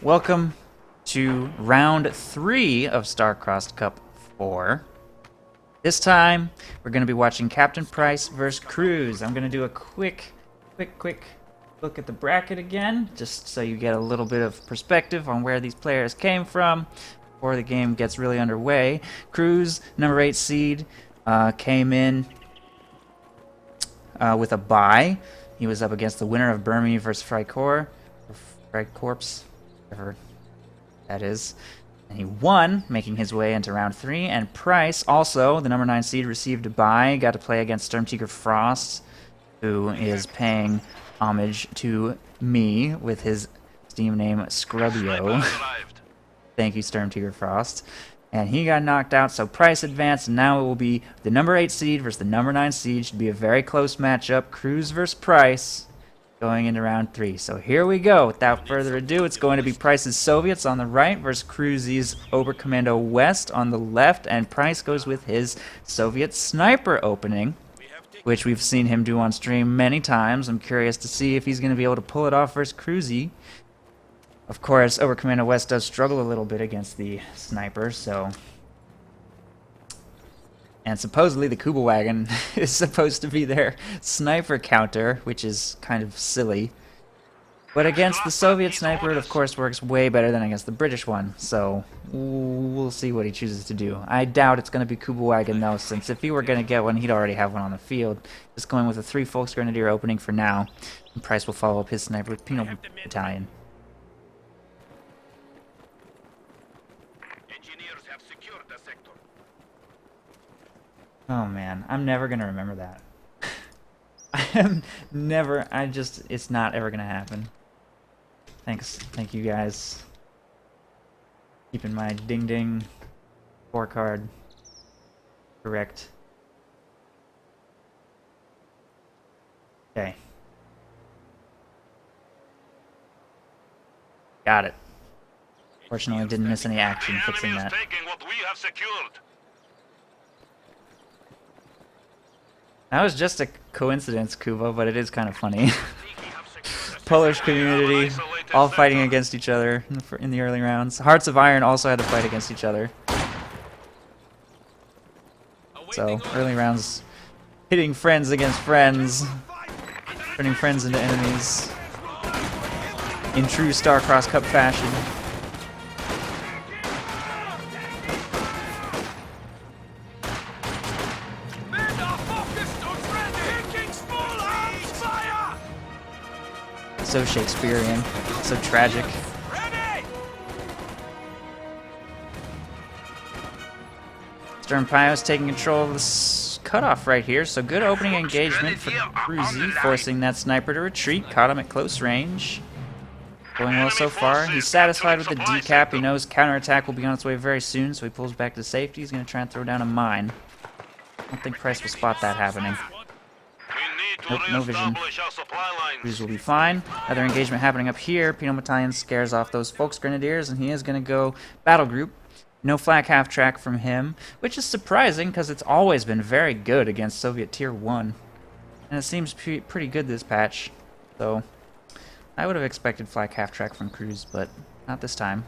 Welcome to round 3 of StarCrossed Cup 4. This time, we're going to be watching Captain Price versus Cruzz. I'm going to do a quick look at the bracket again, just so you get a little bit of perspective on where these players came from before the game gets really underway. Cruzz, number 8 seed, came in with a bye. He was up against the winner of Burmy versus Frycorps, whatever that is. And he won, making his way into round 3. And Price, also the number 9 seed, received a bye. Got to play against Stormtiger Frost, who is paying homage to me with his Steam name Scrubbio. Thank you, Stormtiger Frost. And he got knocked out, so Price advanced. And now it will be the number 8 seed versus the number 9 seed. Should be a very close matchup. Cruzz versus Price, going into round 3. So here we go. Without further ado, it's going to be Price's Soviets on the right versus Cruzz's Oberkommando West on the left. And Price goes with his Soviet Sniper opening, which we've seen him do on stream many times. I'm curious to see if he's going to be able to pull it off versus Cruzz. Of course, Oberkommando West does struggle a little bit against the Sniper, so... And supposedly the Kuba Wagon is supposed to be their sniper counter, which is kind of silly. But against the Soviet Sniper, it of course works way better than against the British one, so we'll see what he chooses to do. I doubt it's going to be Kuba Wagon though, since if he were going to get one, he'd already have one on the field. Just going with a 3 Volksgrenadier opening for now, and Price will follow up his Sniper with Penal Battalion. Oh man, I'm never gonna remember that. It's not ever gonna happen. Thank you guys. Keeping my ding scorecard correct. Okay. Got it. Fortunately, didn't miss any action fixing that. That was just a coincidence, Kuba, but it is kind of funny. Polish community, all fighting against each other in the early rounds. Hearts of Iron also had to fight against each other. So, early rounds, hitting friends against friends, turning friends into enemies, in true StarCrossed Cup fashion. So Shakespearean, so tragic. Sternpio's taking control of this cutoff right here, so good opening engagement for Cruzz, forcing that sniper to retreat. Caught him at close range. Going well so far. He's satisfied with the decap. He knows counterattack will be on its way very soon, so he pulls back to safety. He's going to try and throw down a mine. I don't think Price will spot that happening. Nope, no vision. Cruzz will be fine. Another engagement happening up here. Penal Battalion scares off those Volksgrenadiers, and he is going to go battle group. No flak half track from him, which is surprising because it's always been very good against Soviet Tier 1. And it seems pretty good this patch. So I would have expected flak half track from Cruzz, but not this time.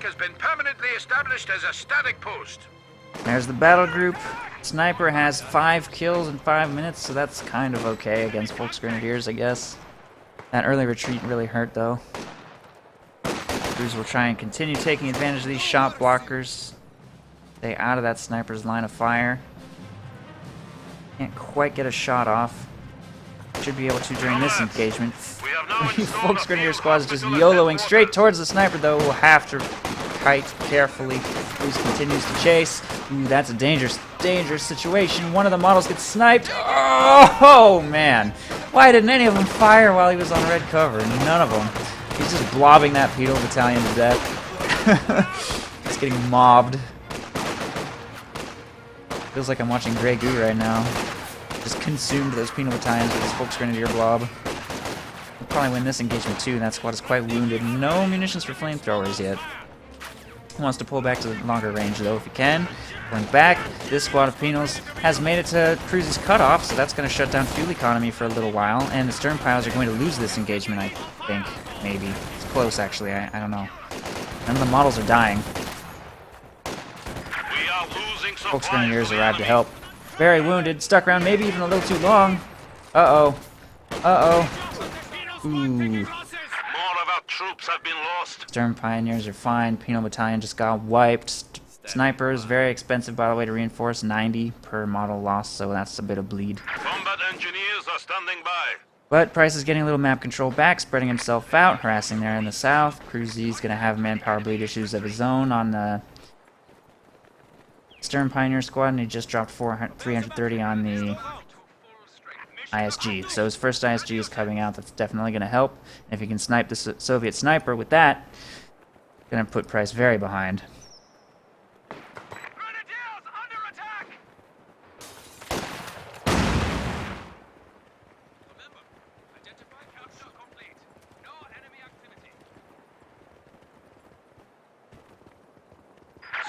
Has been permanently established as a static post. There's the battle group. Sniper has 5 kills in 5 minutes, so that's kind of okay against Volksgrenadiers, I guess. That early retreat really hurt, though. Cruzz will try and continue taking advantage of these shot blockers. Stay out of that sniper's line of fire. Can't quite get a shot off. Should be able to during this engagement. Volksgrenadier squad is just YOLOing straight towards the sniper, though. We'll have to kite carefully. Cruzz continues to chase. Ooh, that's a dangerous situation. One of the models gets sniped. Oh, man. Why didn't any of them fire while he was on red cover? None of them. He's just blobbing that Penal Battalion to death. He's getting mobbed. Feels like I'm watching Grey Goo right now. Just consumed those penal battalions with his Volksgrenadier blob. We'll probably win this engagement too. That squad is quite wounded. No munitions for flamethrowers yet. He wants to pull back to the longer range though if he can. Pulling back, this squad of penals has made it to Cruzz's cutoff, so that's going to shut down fuel economy for a little while, and the stern piles are going to lose this engagement, I think. Maybe. It's close, actually. I don't know. None of the models are dying. Volksgrenadiers arrived to help. Very wounded, stuck around maybe even a little too long. Uh-oh. Uh-oh. Ooh. More of our troops have been lost. Stern Pioneers are fine. Penal Battalion just got wiped. Snipers, very expensive by the way to reinforce. 90 per model lost, so that's a bit of bleed. Combat engineers are standing by. But Price is getting a little map control back, spreading himself out, harassing there in the south. Cruz's going to have manpower bleed issues of his own on the Stern Pioneer squad, and he just dropped 330 on the ISG. So his first ISG is coming out. That's definitely going to help. And if he can snipe the Soviet sniper with that, going to put Price very behind. Grenadiers under attack! Remember, identify capture complete. No enemy activity.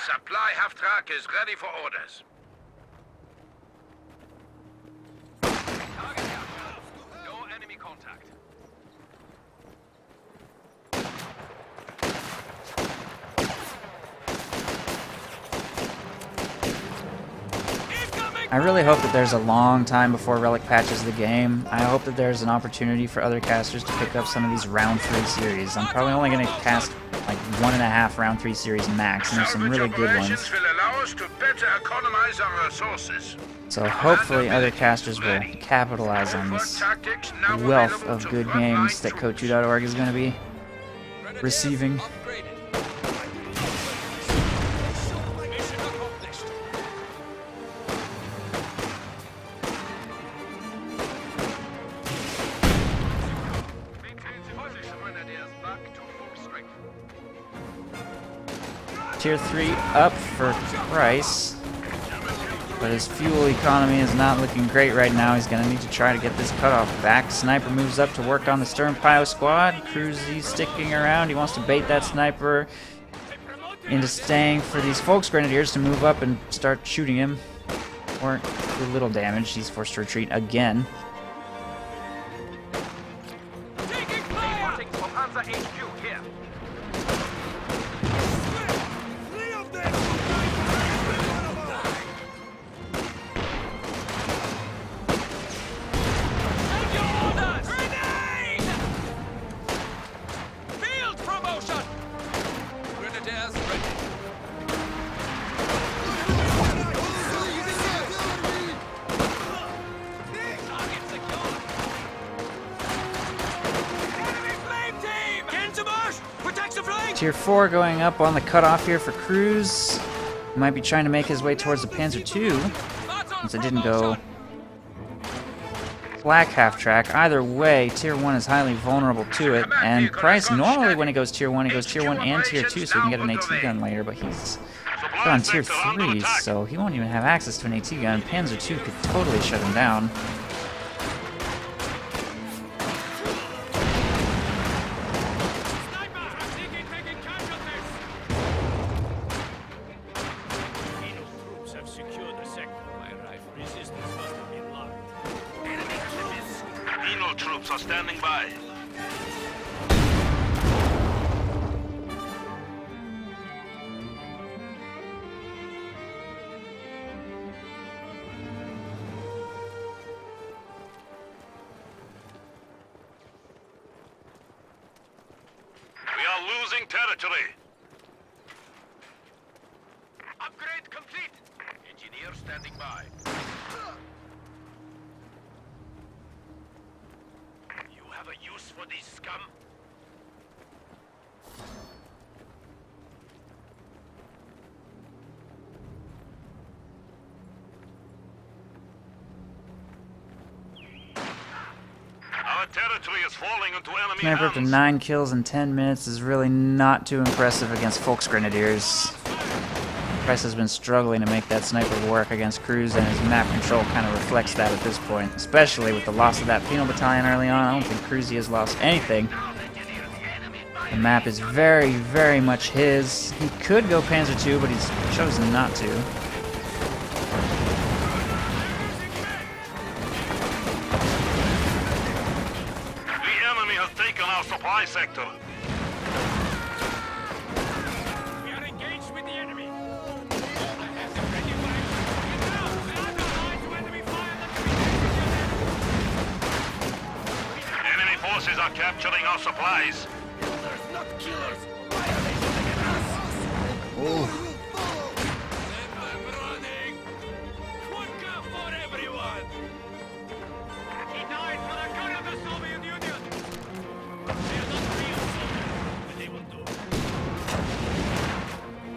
Supply half-track is ready for orders. Target capture. No enemy contact. I really hope that there's a long time before Relic patches the game. I hope that there's an opportunity for other casters to pick up some of these round 3 series. I'm probably only going to cast like 1.5 round 3 series max, and there's some really good ones. Will allow us to better economize our resources. So hopefully other casters will capitalize on this wealth of good games that Kotu.org is going to be receiving. Tier 3 up for Price, but his fuel economy is not looking great right now. He's going to need to try to get this cutoff back. Sniper moves up to work on the Stern Pio squad. Cruzz sticking around. He wants to bait that sniper into staying for these Volksgrenadiers to move up and start shooting him. Or do little damage. He's forced to retreat again. Tier 4 going up on the cutoff here for Cruzz. He might be trying to make his way towards the Panzer II, since it didn't go black half-track. Either way, Tier 1 is highly vulnerable to it, and Price, normally when he goes Tier 1 and Tier 2, so he can get an AT gun later, but he's on Tier 3, so he won't even have access to an AT gun. Panzer II could totally shut him down. Troops are standing by. We are losing territory. Upgrade complete. Engineer standing by. Have a use for these scum? Our territory is falling into enemy Sniper up to hands. 9 kills in 10 minutes is really not too impressive against Volksgrenadiers. Price has been struggling to make that sniper work against Cruzz, and his map control kind of reflects that at this point, especially with the loss of that penal battalion early on. I don't think Cruzz has lost anything. The map is very, very much his. He could go Panzer II, but he's chosen not to. The enemy has taken our supply sector. We are engaged with the enemy. Enemy forces are capturing our supplies. Killers, not killers. Why are they shooting at us? Ooh. Send them running. Vodka for everyone. He died for the good of the Soviet Union. They are not real soldiers, but they will do.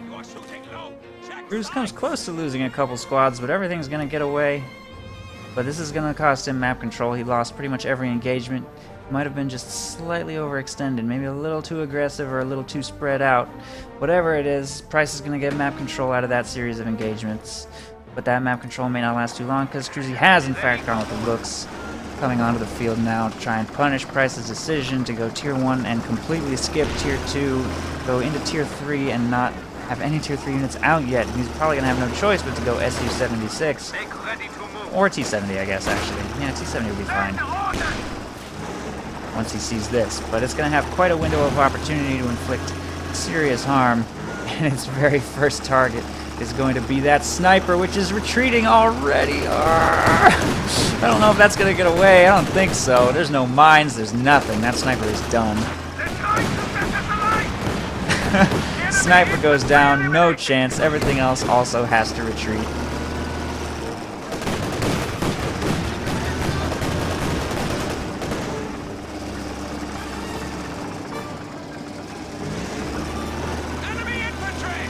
You are shooting low. Check Cruzz comes close to losing a couple squads, but everything's going to get away. But this is going to cost him map control. He lost pretty much every engagement. Might have been just slightly overextended, maybe a little too aggressive or a little too spread out. Whatever it is, Price is going to get map control out of that series of engagements. But that map control may not last too long, because Cruzz has in fact gone with the looks, coming onto the field now to try and punish Price's decision to go Tier 1 and completely skip Tier 2, go into Tier 3 and not have any Tier 3 units out yet. He's probably going to have no choice but to go SU-76, Make ready to move. or T-70 I guess actually. Yeah, T-70 would be fine once he sees this, but it's going to have quite a window of opportunity to inflict serious harm, and its very first target is going to be that sniper, which is retreating already. I don't know if that's going to get away. I don't think so. There's no mines, there's nothing. That sniper is done. They're trying to set us alight. Sniper goes down, no chance. Everything else also has to retreat. Enemy infantry.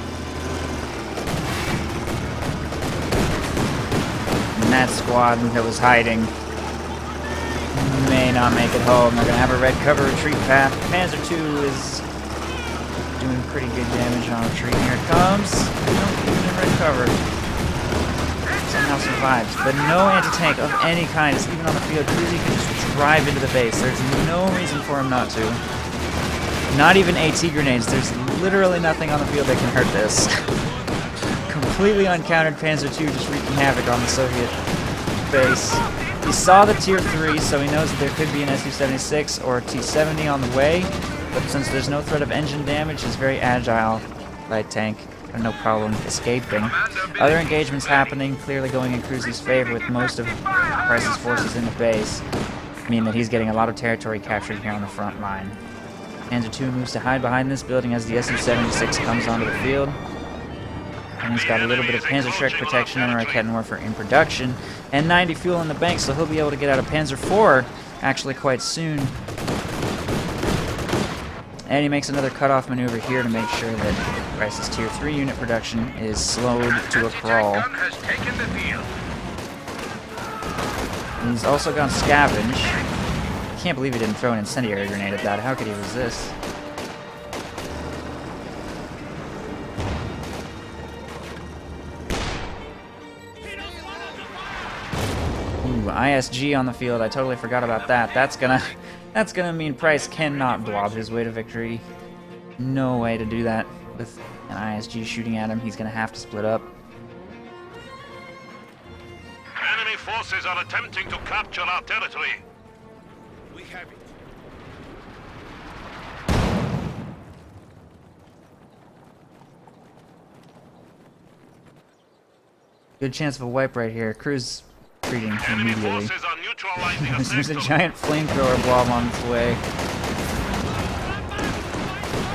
And that squad that was hiding may not make it home. They're going to have a red cover retreat path. Panzer II is doing pretty good damage on retreat. Here it comes. Nope, even in red cover. Somehow survives. But no anti-tank of any kind is even on the field. Cruzz can just drive into the base. There's no reason for him not to. Not even AT grenades. There's literally nothing on the field that can hurt this. Completely uncountered Panzer II just wreaking havoc on the Soviet base. He saw the Tier 3, so he knows that there could be an Su-76 or a T-70 on the way, but since there's no threat of engine damage, he's very agile light tank, and no problem escaping. Other engagements happening, clearly going in Cruzz's favor with most of Price's forces in the base, mean that he's getting a lot of territory captured here on the front line. Panzer II moves to hide behind this building as the Su-76 comes onto the field. And he's got a little bit of Panzerschreck protection and Raketenwerfer in production, and 90 fuel in the bank, so he'll be able to get out of Panzer IV actually quite soon. And he makes another cutoff maneuver here to make sure that Price's Tier 3 unit production is slowed to a crawl. Gun has taken the field. And he's also gone scavenge. I can't believe he didn't throw an incendiary grenade at that. How could he resist? Ooh, ISG on the field. I totally forgot about that. That's gonna mean Price cannot blob his way to victory. No way to do that with an ISG shooting at him. He's gonna have to split up. Enemy forces are attempting to capture our territory. We have it. Good chance of a wipe right here. Cruzz retreating Enemy immediately. forces are neutralizing a There's a sector. giant flamethrower blob on its way.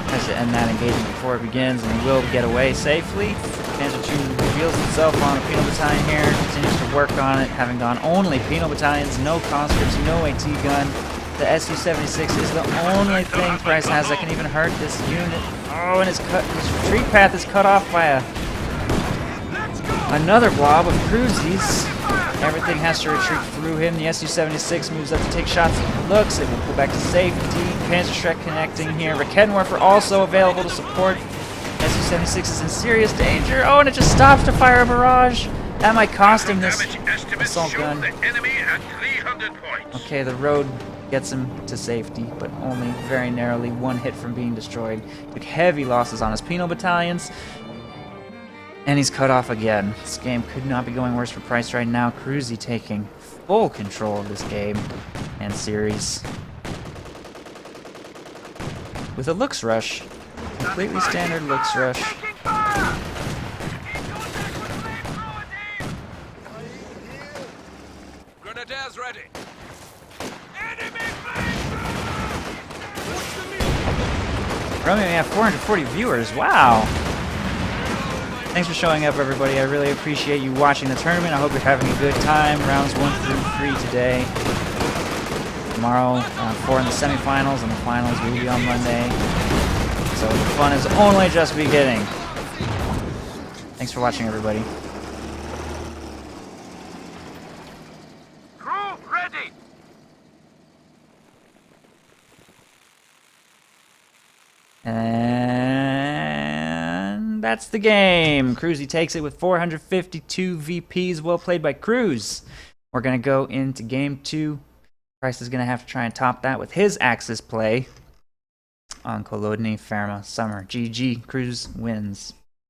Has to end that engagement before it begins, and he will get away safely. Panzer II reveals itself on a penal battalion here, continues to work on it, having gone only penal battalions, no conscripts, no AT gun. The Su-76 is the only thing Price has that can even hurt this unit. Oh, and his retreat path is cut off by another blob of Cruzzes. Everything has to retreat through him. The Su-76 moves up to take shots at the looks. It will pull back to safety. Panzerschreck connecting here. Raketenwerfer also available to support 76 is in serious danger. Oh, and it just stops to fire a barrage. That might cost him this Damage estimates assault show gun. the enemy at 300 points. Okay, the road gets him to safety, but only very narrowly, one hit from being destroyed. Took heavy losses on his penal battalions, and he's cut off again. This game could not be going worse for Price right now. Cruzz taking full control of this game and series. With a looks rush. Completely standard looks rush. Taking fire! In contact with flamethrower, team! Grenadiers ready. Enemy flamethrower! Romeo, we have 440 viewers. Wow. Thanks for showing up, everybody. I really appreciate you watching the tournament. I hope you're having a good time. Rounds 1 through 3 today. Tomorrow, 4 in the semifinals, and the finals will be on Monday. So the fun is only just beginning. Thanks for watching, everybody. Crew ready! And that's the game. Cruzz takes it with 452 VPs. Well played by Cruzz. We're going to go into game 2. Price is going to have to try and top that with his Axis play on Kolodny Ferma Summer. GG. Cruzz wins.